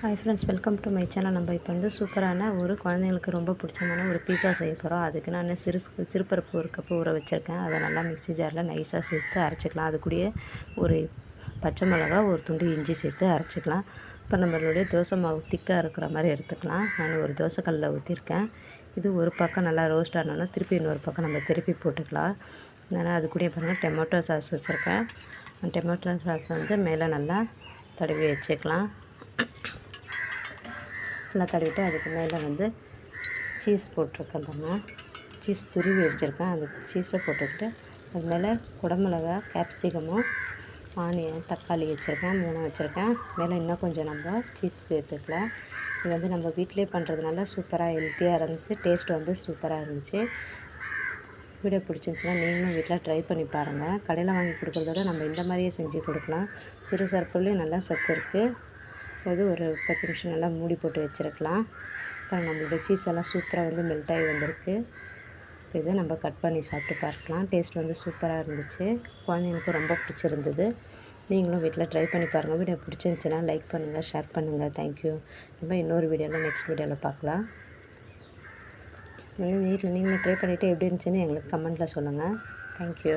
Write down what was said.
Hi friends, welcome to my channel. நம்ம இப்போ வந்து சூப்பரான ஒரு குழந்தைங்களுக்கு ரொம்ப பிடிச்சமான ஒரு பீஸா செய்ய போகிறோம். அதுக்கு நான் சிறுபருப்பு ஒரு கப்பு ஊற வச்சுருக்கேன். அதை நல்லா மிக்ஸி ஜாரில் நைஸாக சேர்த்து அரைச்சிக்கலாம். அது கூடயே ஒரு பச்சை மிளகா, ஒரு துண்டு இஞ்சி சேர்த்து அரைச்சிக்கலாம். இப்போ நம்மளுடைய தோசை மாவு திக்காக இருக்கிற மாதிரி எடுத்துக்கலாம். நான் ஒரு தோசைக்கல்லில் ஊற்றிருக்கேன். இது ஒரு பக்கம் நல்லா ரோஸ்ட் ஆனோன்னா திருப்பி இன்னொரு பக்கம் நம்ம திருப்பி போட்டுக்கலாம். நான் அது கூடயே பாருங்கள் டொமேட்டோ சாஸ் வச்சுருக்கேன். டொமேட்டோ சாஸ் வந்து மேலே நல்லா தடவி வச்சுக்கலாம். நல்லா தடவிட்டு அதுக்கு மேலே வந்து சீஸ் போட்டிருக்கேன் பாருங்கள். சீஸ் துருவி வச்சுருக்கேன். அந்த சீஸை போட்டுக்கிட்டு அது மேலே குடமிளகா, கேப்சிகமும், ஆனியன், தக்காளி வச்சுருக்கேன். 3 வச்சுருக்கேன். மேலே இன்னும் கொஞ்சம் நம்ம சீஸ் சேர்த்துக்கலாம். இது வந்து நம்ம வீட்டிலே பண்ணுறதுனால சூப்பராக ஹெல்த்தியாக இருந்துச்சு. டேஸ்ட் வந்து சூப்பராக இருந்துச்சு. வீடியோ பிடிச்சிருந்துச்சின்னா நீங்களும் வீட்டில் ட்ரை பண்ணி பாருங்கள். கடையில் வாங்கி கொடுக்குறதோட நம்ம இந்த மாதிரியே செஞ்சு கொடுக்கலாம். சிறு சர்க்கரையும் நல்லா சத்து இருக்குது. அது ஒரு 10 நிமிஷம் நல்லா மூடி போட்டு வச்சுருக்கலாம். அப்புறம் நம்மளோட சீஸ் எல்லாம் சூப்பராக வந்து மெல்ட் ஆகி வந்திருக்கு. இதை நம்ம கட் பண்ணி சாப்பிட்டு பார்க்கலாம். டேஸ்ட் வந்து சூப்பராக இருந்துச்சு. குழந்தைங்களுக்கு ரொம்ப பிடிச்சிருந்தது. நீங்களும் வீட்டில் ட்ரை பண்ணி பாருங்கள். வீடியோ பிடிச்சிருந்துச்சின்னா லைக் பண்ணுங்கள், ஷேர் பண்ணுங்கள். தேங்க்யூ. நம்ம இன்னொரு வீடியோவில் நெக்ஸ்ட் வீடியோவில் பார்க்கலாம். வீட்டில் நீங்களும் ட்ரை பண்ணிவிட்டு எப்படி இருந்துச்சுன்னு எங்களுக்கு கமெண்ட்டில் சொல்லுங்கள். தேங்க்யூ.